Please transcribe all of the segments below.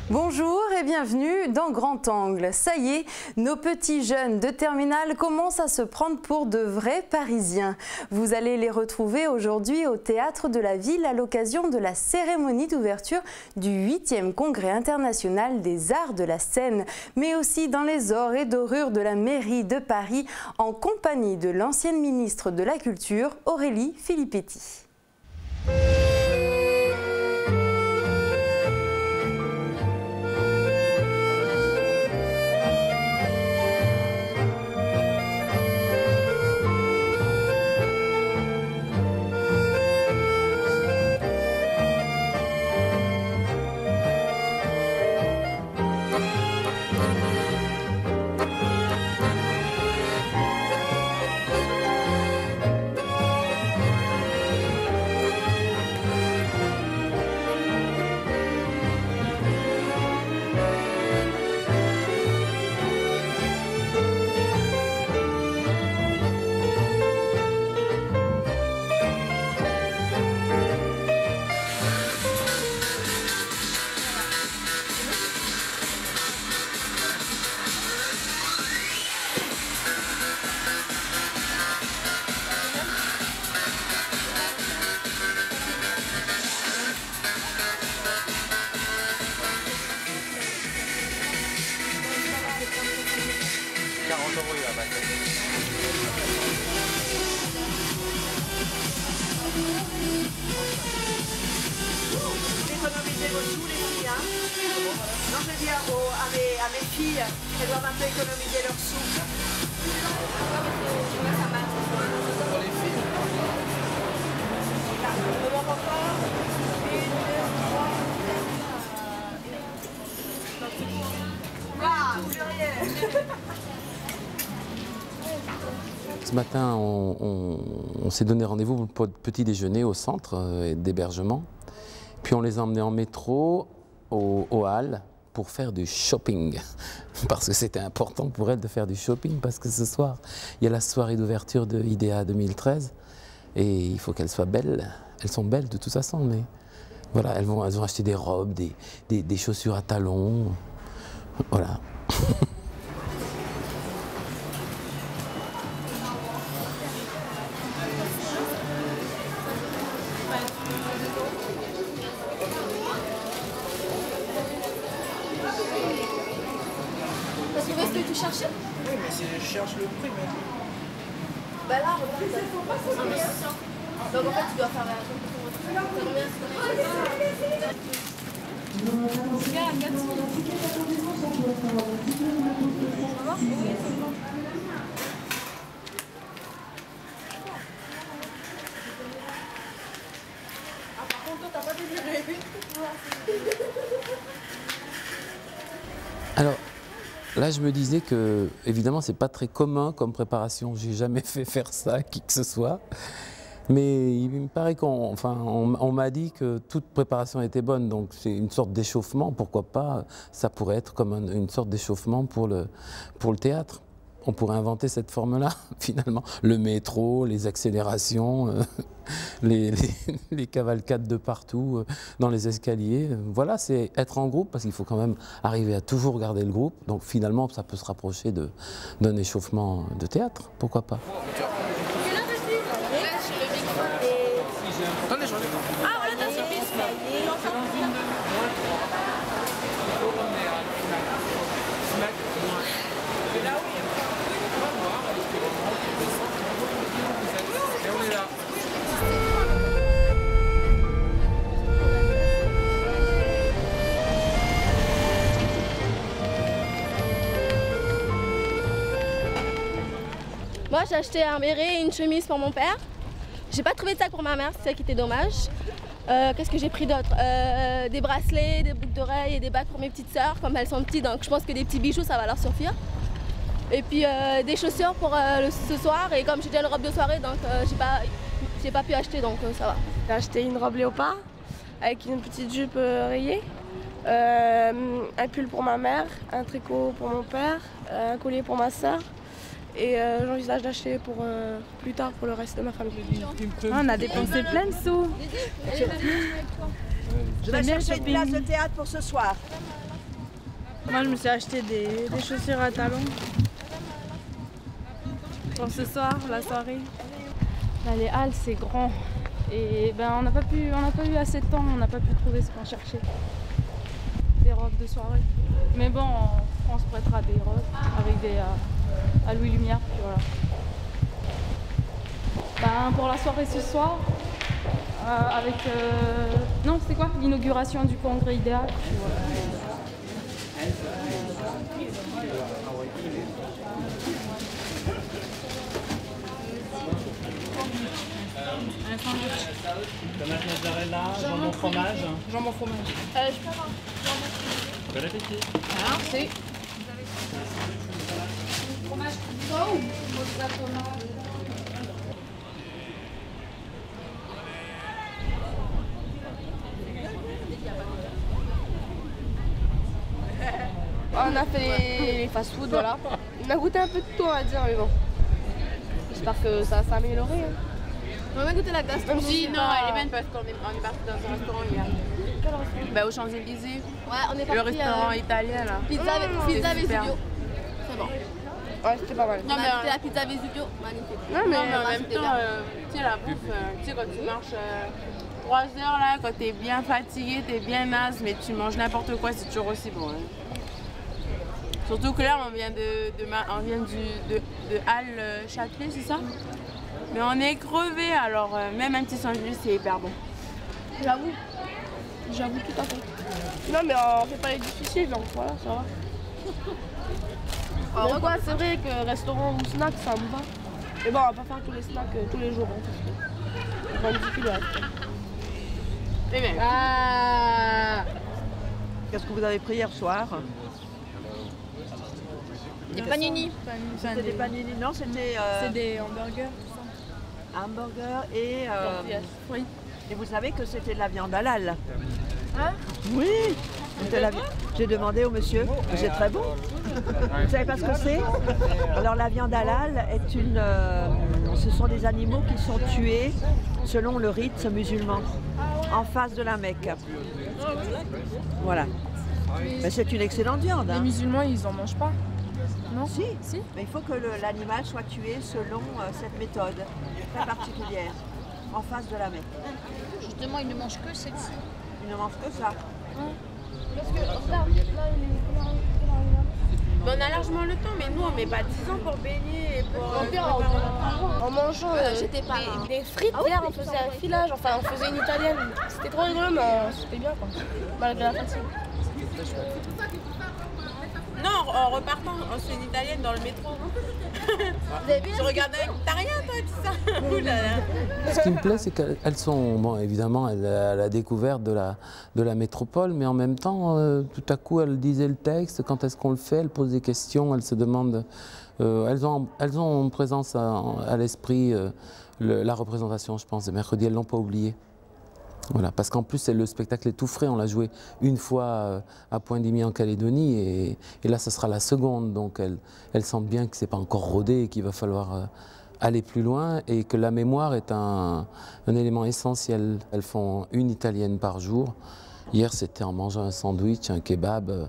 Bonjour et bienvenue dans Grand Angle. Ça y est, nos petits jeunes de terminale commencent à se prendre pour de vrais Parisiens. Vous allez les retrouver aujourd'hui au Théâtre de la Ville à l'occasion de la cérémonie d'ouverture du 8e Congrès international des arts de la scène, mais aussi dans les ors et dorures de la mairie de Paris en compagnie de l'ancienne ministre de la Culture, Aurélie Filippetti. Économisez vos sous, les filles, hein. Non, je dis à mes filles, elles doivent un peu économiser leurs sous. Pour les filles. Là, on me manque encore. 1, 2, 3, 4. Ah, plus rien. Ce matin, on s'est donné rendez-vous pour le petit déjeuner au centre d'hébergement. Puis on les a emmenés en métro au Halles pour faire du shopping. Parce que c'était important pour elles de faire du shopping, parce que ce soir, il y a la soirée d'ouverture de IDEA 2013. Et il faut qu'elles soient belles. Elles sont belles de toute façon, mais voilà, elles ont acheté des robes, des chaussures à talons. Voilà. Est-ce que tu cherchais? Oui, mais je cherche le prix, mais... Bah là, regarde, c'est 1 million. Donc en fait, tu dois faire Par contre, toi, t'as pas déliré. Alors, là, je me disais que, évidemment, c'est pas très commun comme préparation. J'ai jamais fait faire ça à qui que ce soit. Mais il me paraît on m'a dit que toute préparation était bonne. Donc, c'est une sorte d'échauffement. Pourquoi pas? Ça pourrait être comme une sorte d'échauffement pour le théâtre. On pourrait inventer cette forme-là, finalement. Le métro, les accélérations, les cavalcades de partout, dans les escaliers. Voilà, c'est être en groupe, parce qu'il faut quand même arriver à toujours garder le groupe. Donc finalement, ça peut se rapprocher d'un échauffement de théâtre. Pourquoi pas? Attendez, j'en ai pas. Ah, voilà, t'as surprise. Moi, j'ai acheté un béret et une chemise pour mon père. J'ai pas trouvé de sac pour ma mère, c'est ça qui était dommage. Qu'est-ce que j'ai pris d'autre? Des bracelets, des boucles d'oreilles et des bagues pour mes petites sœurs, comme elles sont petites, donc je pense que des petits bijoux, ça va leur suffire. Et puis des chaussures pour ce soir, et comme j'ai déjà une robe de soirée, donc j'ai pas pu acheter, donc ça va. J'ai acheté une robe léopard avec une petite jupe rayée, un pull pour ma mère, un tricot pour mon père, un collier pour ma soeur. Et j'envisage d'acheter pour plus tard pour le reste de ma famille. On a dépensé plein de sous. Je vais chercher une place de théâtre pour ce soir. Moi, je me suis acheté des chaussures à talons. Pour ce soir, la soirée. Là, les halles, c'est grand. Et ben, on n'a pas eu assez de temps, on n'a pas pu trouver ce qu'on cherchait. Des robes de soirée. Mais bon, on se prêtera des robes avec des à Louis Lumière. Puis voilà. Ben, pour la soirée ce soir, avec non, c'est quoi? L'inauguration du congrès idéal. Puis voilà. Un sandwich. Tomate mozzarella, jambon fromage. Jambon fromage. Je peux avoir jambon. Bon appétit. Alors, c'est Fromage ou mozzarella. On a fait les fast-food, voilà. On a goûté un peu de tout, on va dire, mais bon. J'espère que ça s'est amélioré. Hein. On va goûter la gastronomie. Non, elle est bonne parce qu'on est parti dans un restaurant hier. Quel restaurant? Bah, au Champs-Élysées. Ouais, on est parti. Le restaurant italien là. Pizza Vesuvio. C'est bon. Ouais, c'était pas mal. On a goûté la pizza Vesuvio, magnifique. Non, mais en même temps, tu sais, la bouffe, tu sais, quand tu marches 3 heures là, quand t'es bien fatigué, t'es bien naze, mais tu manges n'importe quoi, c'est toujours aussi bon. Hein. Surtout que là, on vient de Halle Châtelet, c'est ça? Mais on est crevé, alors même un petit sandwich, c'est hyper bon. J'avoue tout à fait. Non, mais on fait pas les difficiles, donc voilà, ça va. Alors quoi, c'est vrai que restaurant ou snack, ça me va. Mais bon, on va pas faire tous les snacks tous les jours. Hein, parce que on va difficile, Et même. Qu'est-ce que vous avez pris hier soir? Des panini. C'était des panini, non? C'était c'est des hamburgers. hamburger et... Oui. Et vous savez que c'était de la viande halal? Hein? Oui. J'ai demandé au monsieur, c'est très bon. Vous savez pas ce que c'est? Alors la viande halal est ce sont des animaux qui sont tués selon le rite musulman, en face de la Mecque. Voilà. Mais c'est une excellente viande. Les musulmans, ils en mangent pas. Non? Si. Si. Mais il faut que l'animal soit tué selon cette méthode très particulière, en face de la Mecque. Justement, ils ne mangent que celle-ci. Ils ne mangent que ça. Parce que, regarde, là, il est... Mais on a largement le temps, mais nous on met pas 10 ans pour baigner et pour... En mangeant des frites, hier on faisait un filage, enfin on faisait une italienne. C'était trop rigolo, mais c'était bien quoi, malgré la fatigue. Non, en repartant, on se fait une italienne dans le métro. Tu regardes avec... T'as rien toi, tout ça. Ouh là là. Ce qui me plaît, c'est qu'elles sont, bon, évidemment, à la découverte de la métropole, mais en même temps, tout à coup, elles disaient le texte, quand est-ce qu'on le fait, elles posent des questions, elles se demandent... elles ont en présence à l'esprit la représentation, je pense, de mercredi, elles ne l'ont pas oublié. Voilà, parce qu'en plus, le spectacle est tout frais, on l'a joué une fois à Point-d'Imy en Calédonie, et là, ce sera la seconde, donc elles sentent bien que ce n'est pas encore rodé et qu'il va falloir aller plus loin, et que la mémoire est un élément essentiel. Elles font une italienne par jour. Hier, c'était en mangeant un sandwich, un kebab,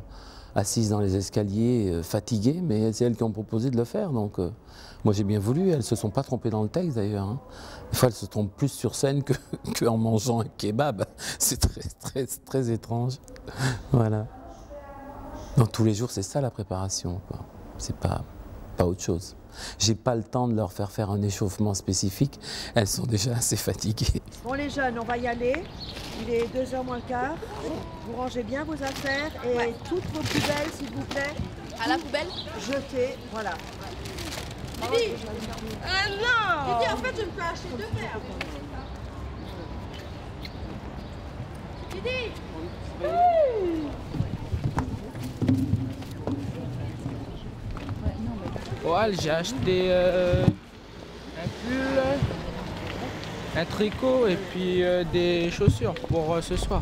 assises dans les escaliers, fatiguées, mais c'est elles qui ont proposé de le faire, donc moi j'ai bien voulu. Elles ne se sont pas trompées dans le texte d'ailleurs. Hein. Des fois, elles se trompent plus sur scène qu'en mangeant un kebab. C'est très étrange. Voilà. Donc tous les jours, c'est ça la préparation. C'est pas autre chose. J'ai pas le temps de leur faire un échauffement spécifique. Elles sont déjà assez fatiguées. Bon les jeunes, on va y aller. Il est 2h moins le quart. Vous rangez bien vos affaires et toutes vos poubelles, s'il vous plaît. À la poubelle? Jetez, voilà. Didi! Ah non! Didi, en fait, je me peux acheter 2 verres. Didi! Ouais, j'ai acheté un pull, un tricot et puis des chaussures pour ce soir.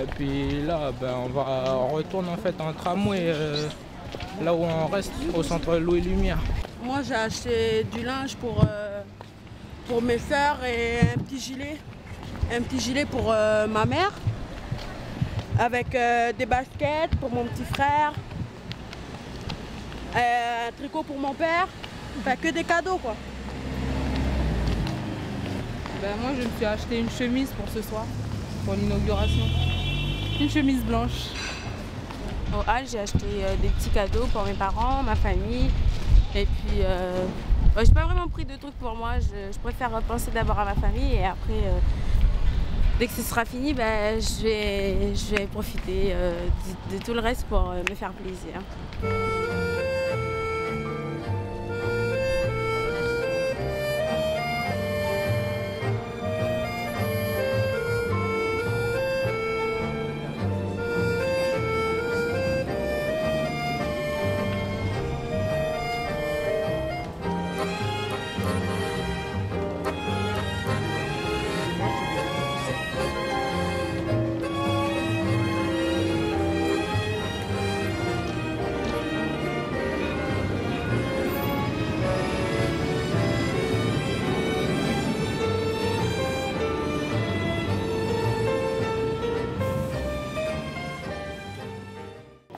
Et puis là, on retourne en fait en tramway, là où on reste, au centre Louis Lumière. Moi, j'ai acheté du linge pour mes sœurs et un petit gilet pour ma mère. avec des baskets pour mon petit frère, un tricot pour mon père, enfin que des cadeaux quoi. Ben, moi je me suis acheté une chemise pour ce soir, pour l'inauguration. Une chemise blanche. Au hall, j'ai acheté des petits cadeaux pour mes parents, ma famille. Et puis, j'ai pas vraiment pris de trucs pour moi. Je préfère penser d'abord à ma famille et après, dès que ce sera fini, ben, je vais profiter de tout le reste pour me faire plaisir.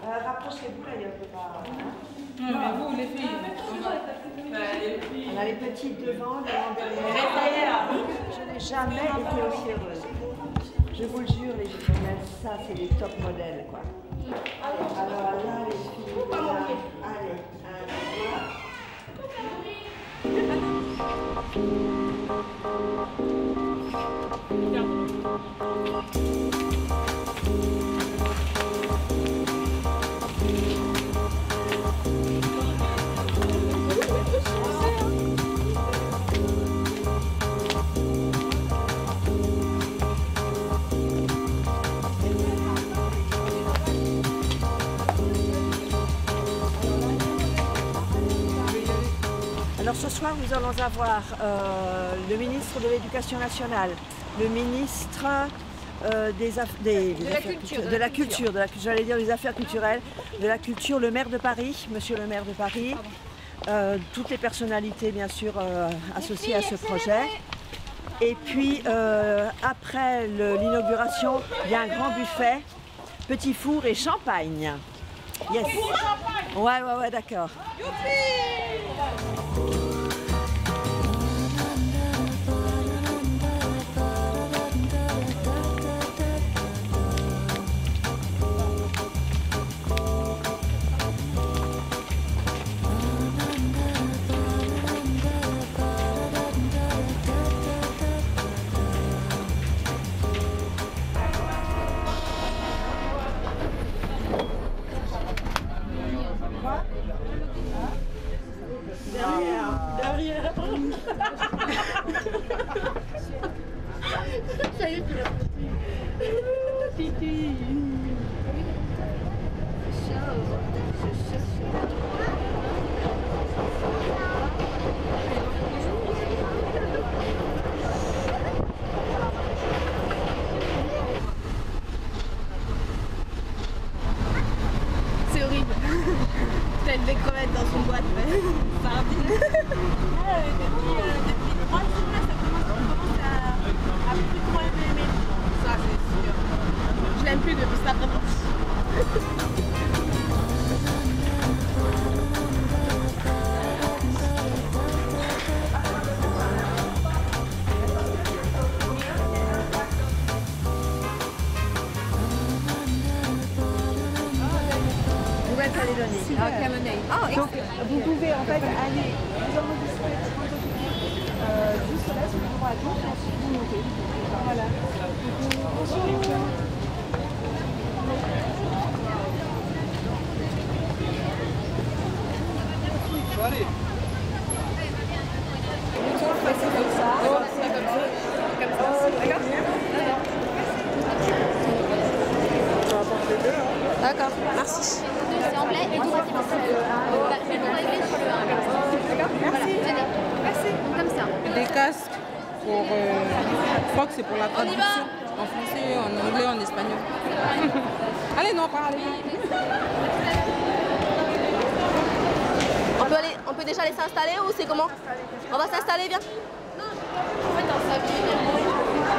Rapprochez-vous là, il y a un peu pas. Non, mais vous, les filles, on a les petites devant, les derrière. Je n'ai jamais été aussi heureuse. Je vous le jure, les jumelles, ça, c'est les top modèles, quoi. Alors là, les filles, là, allez, alors ce soir, nous allons avoir le ministre de l'Éducation nationale, le ministre de la culture, j'allais dire des affaires culturelles, de la culture, le maire de Paris, monsieur le maire de Paris, toutes les personnalités bien sûr associées à ce projet. Et puis après l'inauguration, il y a un grand buffet, petit four et champagne. Yes. Ouais, d'accord. Derrière. Ça y est, Titi. C'est horrible. T'as une des crevettes dans son boîte, mais sardine. Depuis 3 jours, là, ça commence à plus trop aimer. Ça, c'est sûr. Je l'aime plus depuis ça, vraiment. Donc vous pouvez en fait aller vous enregistrer juste là sur le bureau à gauche et ensuite vous montez. Voilà. Allez. D'accord, merci. C'est anglais et tout français. Je vais vous régler sur le 1. D'accord, merci. Merci. Comme ça. Des casques pour. Je crois que c'est pour la traduction. En français, en anglais, en espagnol. Allez, non, pas allez. On peut déjà aller s'installer ou c'est comment? On va s'installer, viens. Non, en fait, on s'habille.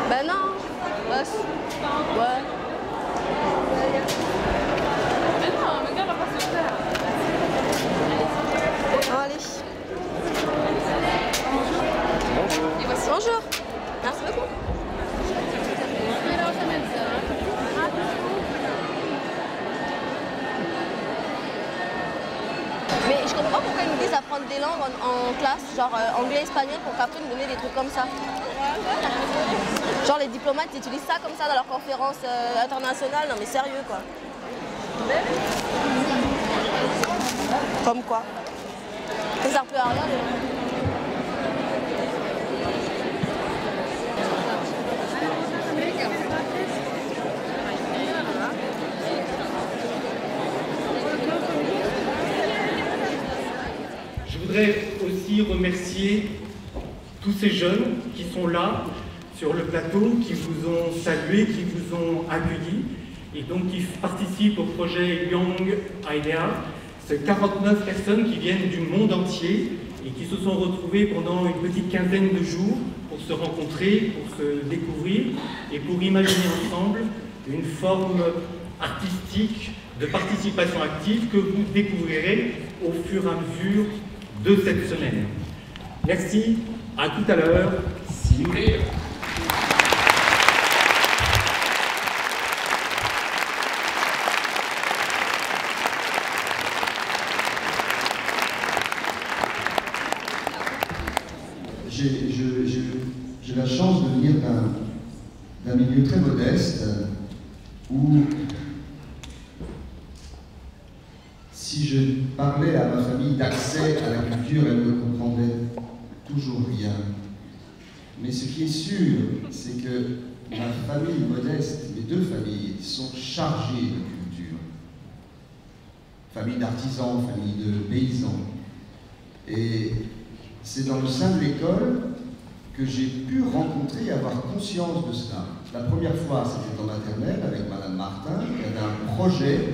Ben non. Ouais. Bonjour. Merci beaucoup. Mais je comprends pas pourquoi ils me disent d'apprendre des langues en classe, genre anglais, espagnol, pour qu'après me donner des trucs comme ça. Genre les diplomates ils utilisent ça comme ça dans leurs conférences internationales. Non mais sérieux quoi. Comme quoi. Ça sert plus à rien. Je voudrais aussi remercier tous ces jeunes qui sont là sur le plateau, qui vous ont salué, qui vous ont accueillis et donc qui participent au projet Young Idea. C'est 49 personnes qui viennent du monde entier et qui se sont retrouvées pendant une petite quinzaine de jours pour se rencontrer, pour se découvrir et pour imaginer ensemble une forme artistique de participation active que vous découvrirez au fur et à mesure de cette semaine. Merci, à tout à l'heure. See you later. J'ai la chance de venir d'un milieu très modeste où si je parlais à ma famille d'accès à la culture, elle ne comprendrait toujours rien. Mais ce qui est sûr, c'est que ma famille modeste, mes deux familles, sont chargées de culture. Famille d'artisans, famille de paysans. Et c'est dans le sein de l'école que j'ai pu rencontrer et avoir conscience de cela. La première fois, c'était en maternelle avec Madame Martin, qui avait un projet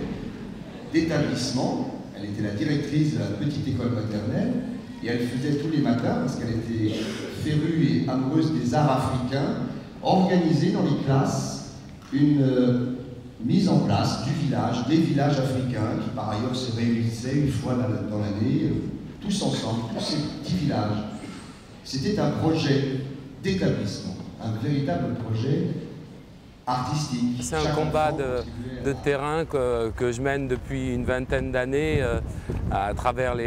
d'établissement. Elle était la directrice de la petite école maternelle et elle faisait tous les matins, parce qu'elle était férue et amoureuse des arts africains, organiser dans les classes une mise en place du village, des villages africains qui par ailleurs se réunissaient une fois dans l'année, tous ensemble, tous ces petits villages. C'était un projet d'établissement, un véritable projet artistique. C'est un combat de terrain que je mène depuis une vingtaine d'années à travers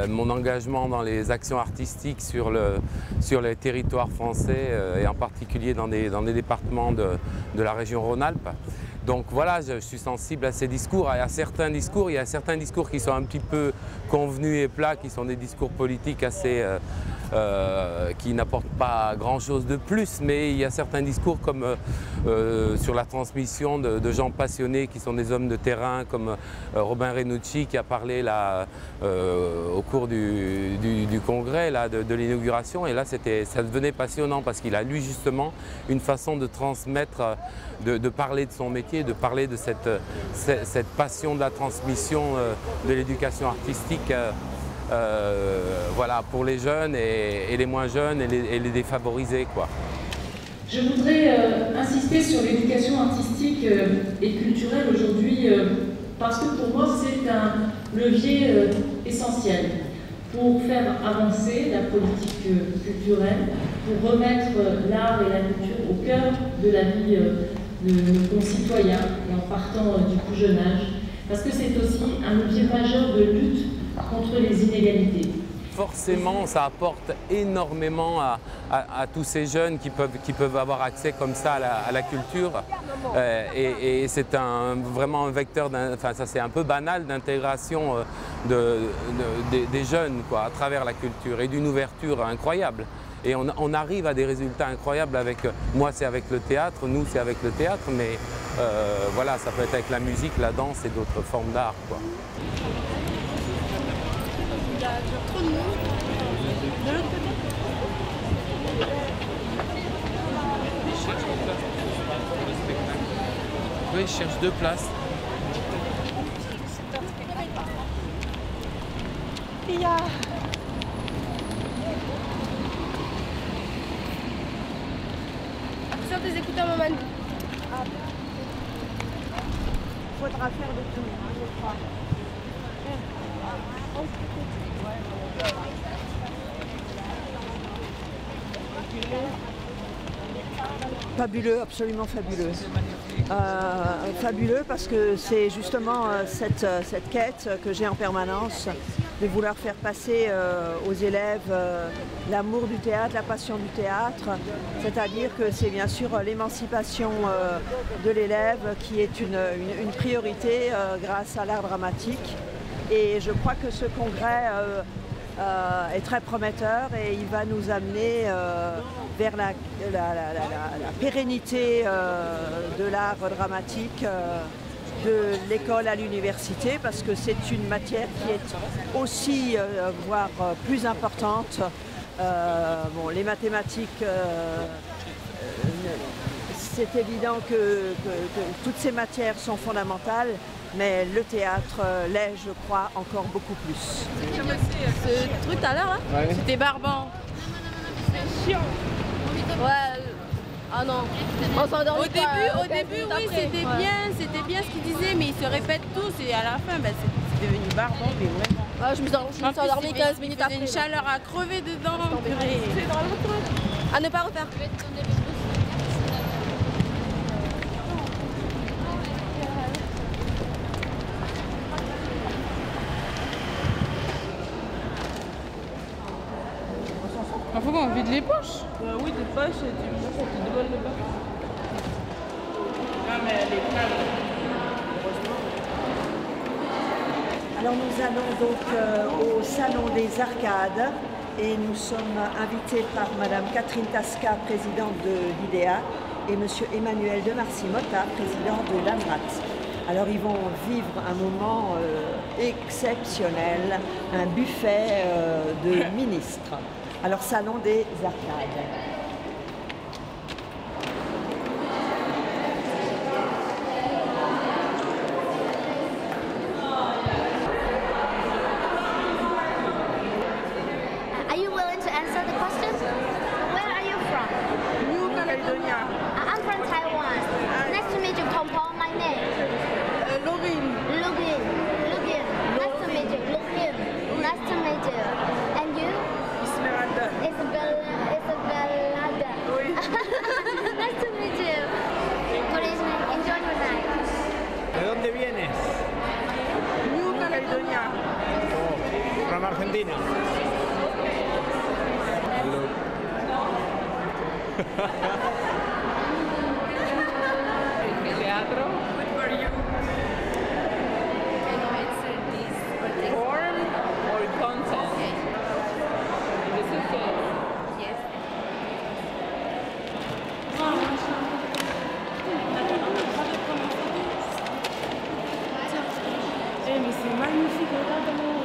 mon engagement dans les actions artistiques sur les territoires français et en particulier dans des départements de la région Rhône-Alpes. Donc voilà, je suis sensible à ces discours. Il y a certains discours qui sont un petit peu convenus et plats, qui sont des discours politiques assez qui n'apportent pas grand-chose de plus, mais il y a certains discours comme sur la transmission de gens passionnés qui sont des hommes de terrain, comme Robin Renucci qui a parlé là, au cours du congrès là, de l'inauguration, et là ça devenait passionnant parce qu'il a lui justement une façon de transmettre, de parler de son métier, de parler de cette passion de la transmission de l'éducation artistique. Voilà, pour les jeunes et les moins jeunes et les défavorisés, quoi. Je voudrais insister sur l'éducation artistique et culturelle aujourd'hui parce que pour moi c'est un levier essentiel pour faire avancer la politique culturelle, pour remettre l'art et la culture au cœur de la vie de nos concitoyens et en partant du plus jeune âge, parce que c'est aussi un levier majeur de lutte contre les inégalités. Forcément, ça apporte énormément à tous ces jeunes qui peuvent avoir accès comme ça à la culture. Et c'est vraiment un vecteur, enfin ça c'est un peu banal, d'intégration des jeunes quoi, à travers la culture et d'une ouverture incroyable. Et on arrive à des résultats incroyables avec, moi c'est avec le théâtre, nous c'est avec le théâtre, mais voilà, ça peut être avec la musique, la danse et d'autres formes d'art, quoi. Il y a trop de monde. De l'autre côté. Oui, je cherche 2 places. Il y a... Sors tes écouteurs, maman. faudra faire le tour, je crois. Fabuleux, absolument fabuleux. Fabuleux parce que c'est justement cette quête que j'ai en permanence de vouloir faire passer aux élèves l'amour du théâtre, la passion du théâtre. C'est-à-dire que c'est bien sûr l'émancipation de l'élève qui est une priorité grâce à l'art dramatique. Et je crois que ce congrès est très prometteur et il va nous amener vers la pérennité de l'art dramatique de l'école à l'université, parce que c'est une matière qui est aussi, voire plus importante. Bon, les mathématiques, c'est évident que toutes ces matières sont fondamentales, mais le théâtre l'est, je crois, encore beaucoup plus. Ce truc tout à l'heure, là, c'était barbant. C'est chiant. Ouais. Ah non. On s'endormit pas. Au début, oui, c'était bien ce qu'il disait, mais il se répète tous et à la fin, ben, c'est devenu barbant, mais vraiment. Ah, je me suis endormie 15 minutes après. Il faisait une chaleur à crever dedans. C'est dans le truc. À ne pas refaire. Il faut qu'on vide les poches. Oui, des poches, et tu déballes le bas. Non, mais elle est calme. Alors nous allons donc au Salon des Arcades et nous sommes invités par Madame Catherine Tasca, présidente de l'IDEA, et Monsieur Emmanuel de Marcy-Motta, président de l'AMRAT. Alors ils vont vivre un moment exceptionnel, un buffet de ministres. Alors Salon des Arcades. Are you willing to answer the question? Where are you from? New Caledonia. I'm from Taiwan. Nice to meet you. Compose my name. Login. Login. Login. Nice to meet you. Login. Nice to meet you. And you? Esmeralda. Isabelada. Oui. Nice to meet you. Good evening. Enjoy your night. ¿De dónde vienes? New Caledonia. Oh, from Argentina. Hello. Teatro. Good for you. Can you answer this? Form or content? This is it. Yes. Mais c'est magnifique, regarde comment.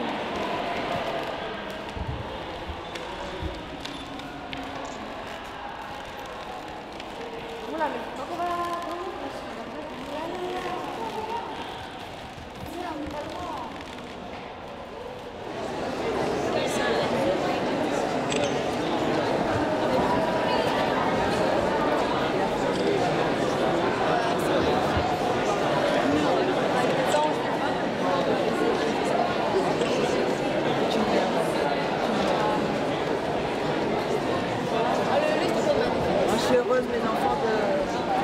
Je suis heureuse, mes enfants, de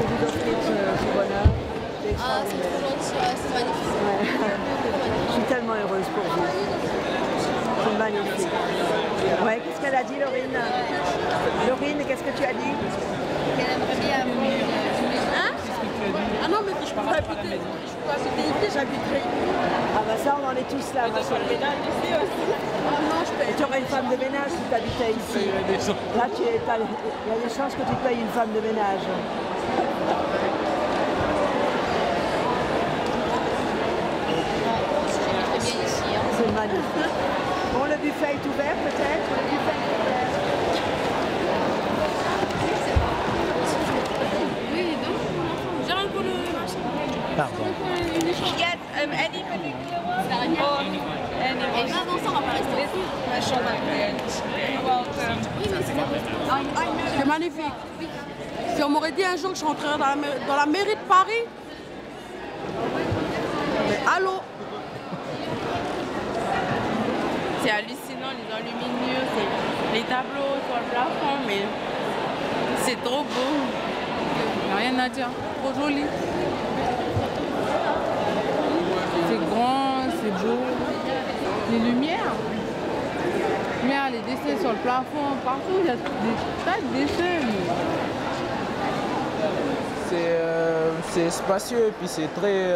vous offrir ce bonheur. Ah, c'est trop gentil, c'est magnifique. Ouais. Je suis tellement heureuse pour vous. C'est magnifique. Ouais, qu'est-ce qu'elle a dit, Laurine? Laurine, qu'est-ce que tu as dit? Qu'elle aimerait bien venir. Hein? Ah non, mais je peux pas habiter. Je peux pas habiter ici, j'habiterai. Ah bah ça, on en est tous là. Mais tu fais le ménage ici aussi. Ah non, je paye. Tu aurais une femme de ménage si tu habitais ici. Là, il y a des chances que tu payes une femme de ménage. C'est magnifique. Bon, le buffet est ouvert peut-être? Le buffet est ouvert. Oui, donc, j'ai rien pour le machin. Pardon. You get any particular one? Or any Et avant ça, on va pas rester. C'est magnifique. Si on m'aurait dit un jour que je rentrerais dans la mairie de Paris, Allô? C'est hallucinant, les enluminures, les tableaux sur le plafond, mais c'est trop beau. Rien à dire, trop joli. C'est grand, c'est beau. Les lumières, les dessins sur le plafond, partout, il y a des tas de dessins. C'est spacieux et puis c'est très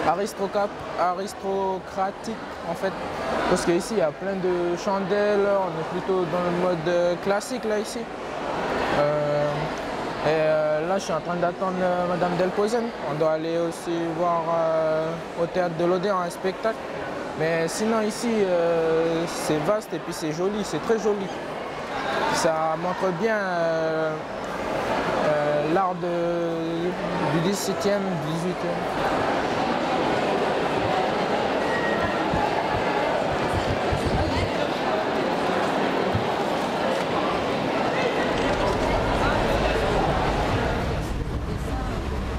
aristocratique en fait. Parce qu'ici il y a plein de chandelles, on est plutôt dans le mode classique là ici. Là je suis en train d'attendre Madame Delposen. On doit aller aussi voir au théâtre de l'Odéon un spectacle. Mais sinon ici c'est vaste et puis c'est joli, c'est très joli. Ça montre bien l'art du 17e, 18e.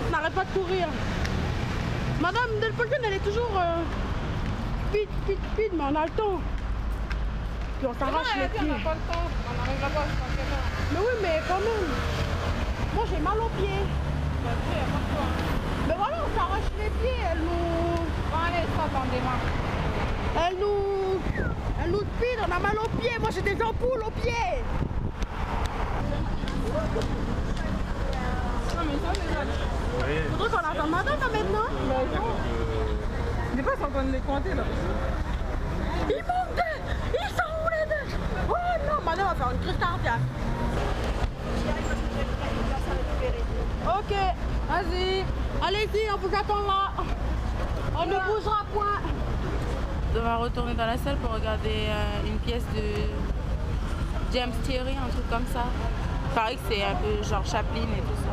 On n'arrête pas de courir. Madame Delposen, elle est toujours speed, mais on a le temps. Puis on s'arrache les pieds. On n'a pas le temps, on n'arrivera pas, je pense. Mais oui, mais quand même. Moi j'ai mal aux pieds. Mais voilà, on s'arrache les pieds, elle nous... Bon allez, stop, on démarre. Elle nous speed, on a mal aux pieds. Moi j'ai des ampoules aux pieds. Non mais ça, faudrait qu'on attende madame là maintenant. Je sais pas si on peut les compter là. Il manque deux. Ils sont où les deux? Oh non, madame va faire une crise cardiaque. Ok, vas-y. Allez-y, on vous attend là. On ne bougera point. On va retourner dans la salle pour regarder une pièce de James Thierry, un truc comme ça. Il paraît que c'est un peu genre Chaplin et tout ça.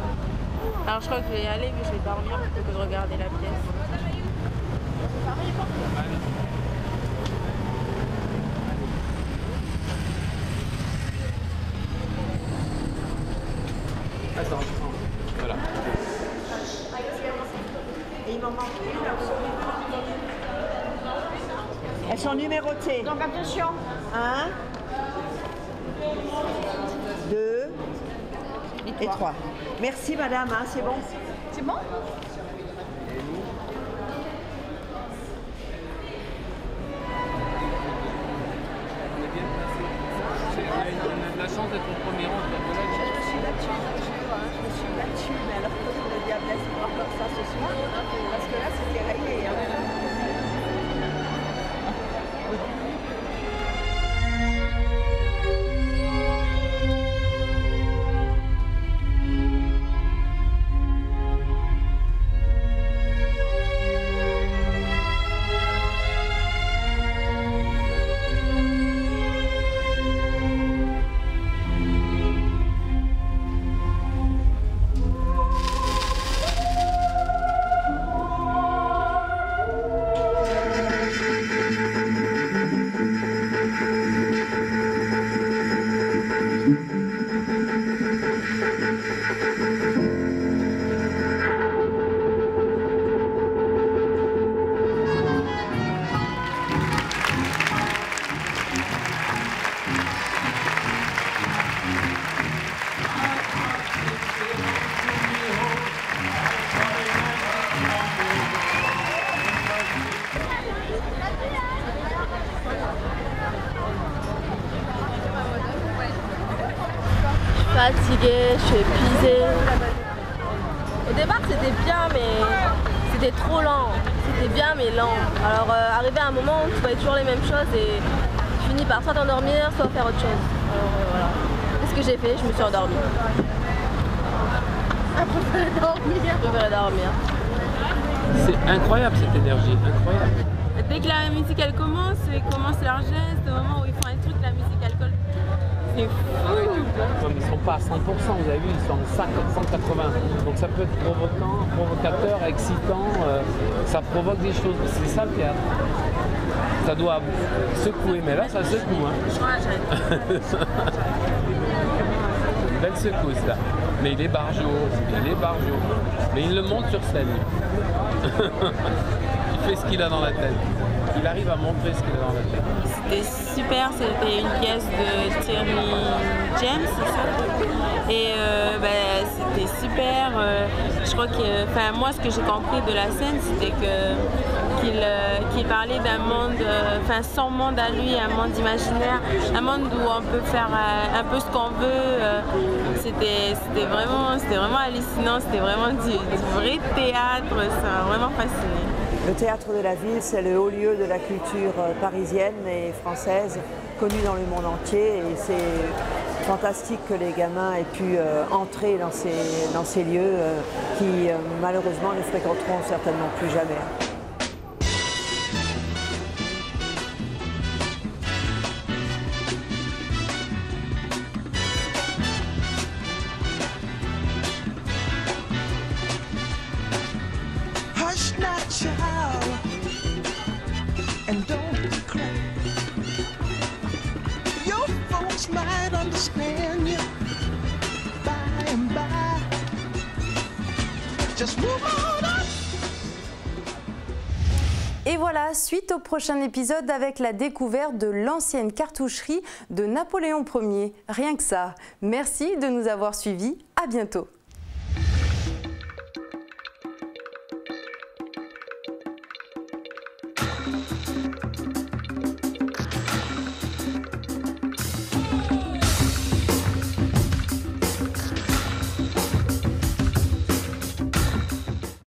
Alors je crois que je vais y aller, mais je vais dormir plutôt que de regarder la pièce. Attends, voilà. Et il m'en manque une absolument. Elles sont numérotées. Donc attention. 1, 2 et 3. Merci madame, hein, c'est bon? C'est bon? On a de la chance d'être au premier rang. Je me suis battue, mais alors que le diable laisse voir comme ça ce soir, parce que là c'était rayé. Fatiguée, je suis épuisée. Au départ c'était bien mais c'était trop lent. C'était bien mais lent. Alors arrivé à un moment où tu voyais toujours les mêmes choses et tu finis par soit t'endormir, soit faire autre chose. Alors voilà. Qu'est-ce que j'ai fait? Je me suis endormie. Je préférais dormir. C'est incroyable cette énergie, incroyable. Dès que la musique elle commence, ils commencent leur geste, au moment où ils font un truc, la musique elle colle. C'est fou! Non, mais ils ne sont pas à 100%, vous avez vu, ils sont à 180. Donc ça peut être provoquant, provocateur, excitant, ça provoque des choses. C'est ça le théâtre. Ça doit secouer, mais là ça secoue. Hein. Une belle secousse là. Mais il est barjot, mais il le monte sur scène. Il fait ce qu'il a dans la tête. Il arrive à montrer ce qu'il a dans la tête. C'était super, c'était une pièce de Thierry James, c'est ça. Et c'était super. Je crois que, moi, ce que j'ai compris de la scène, c'était qu'il parlait d'un monde, son monde à lui, un monde imaginaire, un monde où on peut faire un peu ce qu'on veut. C'était vraiment hallucinant, c'était vraiment du vrai théâtre, ça m'a vraiment fasciné. Le théâtre de la ville, c'est le haut lieu de la culture parisienne et française, connue dans le monde entier. Et c'est fantastique que les gamins aient pu entrer dans ces lieux qui, malheureusement, ne fréquenteront certainement plus jamais. Hush not, child, and don't cry. Your folks might understand you by and by. Just move on up. Et voilà, suite au prochain épisode avec la découverte de l'ancienne cartoucherie de Napoléon Ier. Rien que ça. Merci de nous avoir suivis. À bientôt.